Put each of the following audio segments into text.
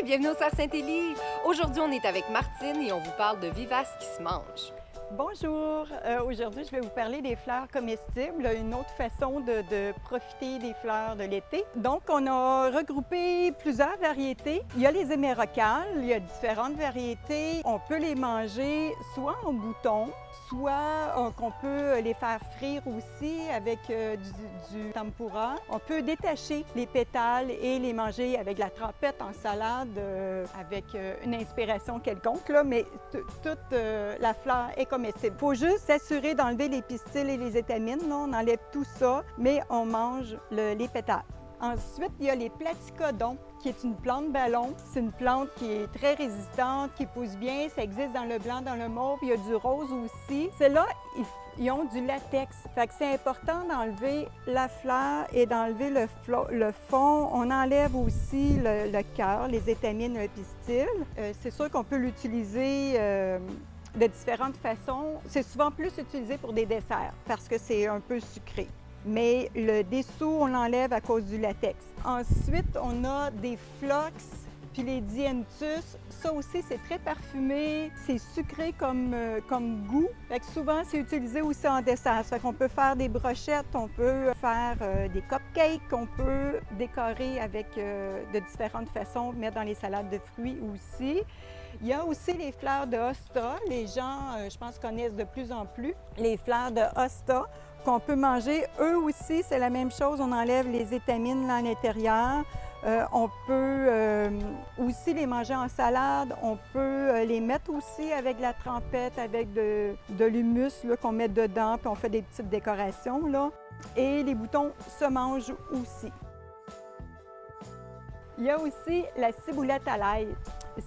Bienvenue au Cerf Saint-Élie. Aujourd'hui, on est avec Martine et on vous parle de vivaces qui se mangent. Bonjour! Aujourd'hui, je vais vous parler des fleurs comestibles, une autre façon de profiter des fleurs de l'été. Donc, on a regroupé plusieurs variétés. Il y a les hémérocalles, il y a différentes variétés. On peut les manger soit en bouton, soit qu'on peut les faire frire aussi avec du tempura. On peut détacher les pétales et les manger avec de la trempette en salade avec une inspiration quelconque, là, mais toute la fleur est comestible. Il faut juste s'assurer d'enlever les pistils et les étamines. Là, on enlève tout ça, mais on mange les pétales. Ensuite, il y a les platycodons, qui est une plante ballon. C'est une plante qui est très résistante, qui pousse bien. Ça existe dans le blanc, dans le mauve. Il y a du rose aussi. Ceux-là, ils ont du latex. Fait que c'est important d'enlever la fleur et d'enlever le fond. On enlève aussi le cœur, les étamines, le pistil. C'est sûr qu'on peut l'utiliser de différentes façons. C'est souvent plus utilisé pour des desserts parce que c'est un peu sucré. Mais le dessous, on l'enlève à cause du latex. Ensuite, on a des phlox, puis les dianthus. Ça aussi, c'est très parfumé, c'est sucré comme goût. Fait que souvent, c'est utilisé aussi en dessert. Ça fait qu'on peut faire des brochettes, on peut faire des cupcakes, on peut décorer avec de différentes façons, mettre dans les salades de fruits aussi. Il y a aussi les fleurs de hosta. Les gens, je pense, connaissent de plus en plus les fleurs de hosta qu'on peut manger. Eux aussi, c'est la même chose. On enlève les étamines là à l'intérieur. On peut aussi les manger en salade. On peut les mettre aussi avec de la trempette, avec de l'humus qu'on met dedans, puis on fait des petites décorations, là. Et les boutons se mangent aussi. Il y a aussi la ciboulette à l'ail.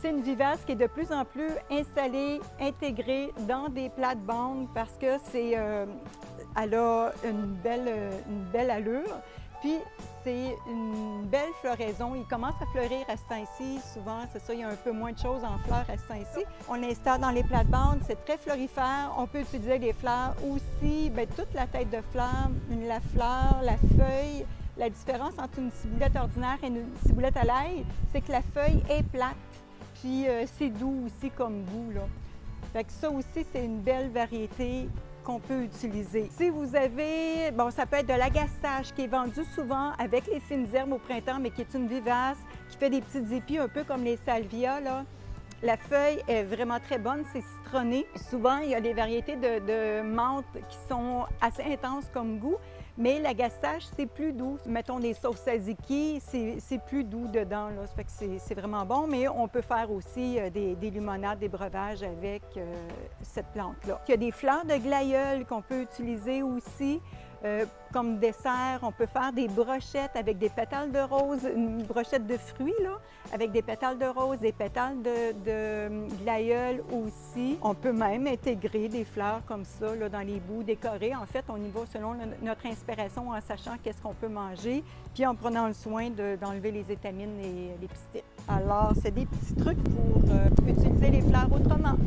C'est une vivace qui est de plus en plus installée, intégrée dans des plates-bandes parce que elle a une belle allure. Puis, c'est une belle floraison. Il commence à fleurir à ce temps-ci. Souvent, c'est ça, il y a un peu moins de choses en fleurs à ce temps-ci. On l'installe dans les plates-bandes. C'est très florifère. On peut utiliser les fleurs aussi, bien, toute la tête de fleur, la fleur, la feuille. La différence entre une ciboulette ordinaire et une ciboulette à l'ail, c'est que la feuille est plate. Puis c'est doux aussi comme goût, là. Fait que ça aussi, c'est une belle variété qu'on peut utiliser. Si vous avez, bon, ça peut être de l'agastache qui est vendu souvent avec les fines herbes au printemps, mais qui est une vivace, qui fait des petits épis un peu comme les salvias, là. La feuille est vraiment très bonne, c'est citronné. Souvent, il y a des variétés de menthe qui sont assez intenses comme goût, mais l'agastache, c'est plus doux. Mettons des sauces tzatziki, c'est plus doux dedans, là. Ça fait que c'est vraiment bon, mais on peut faire aussi des limonades, des breuvages avec cette plante-là. Il y a des fleurs de glaïeul qu'on peut utiliser aussi. Comme dessert, on peut faire des brochettes avec des pétales de rose, une brochette de fruits, là, avec des pétales de rose, des pétales de glaïeul aussi. On peut même intégrer des fleurs comme ça là, dans les bouts décorés. En fait, on y va selon notre inspiration en sachant qu'est-ce qu'on peut manger, puis en prenant le soin d'enlever les étamines et les pistils. Alors, c'est des petits trucs pour utiliser les fleurs autrement.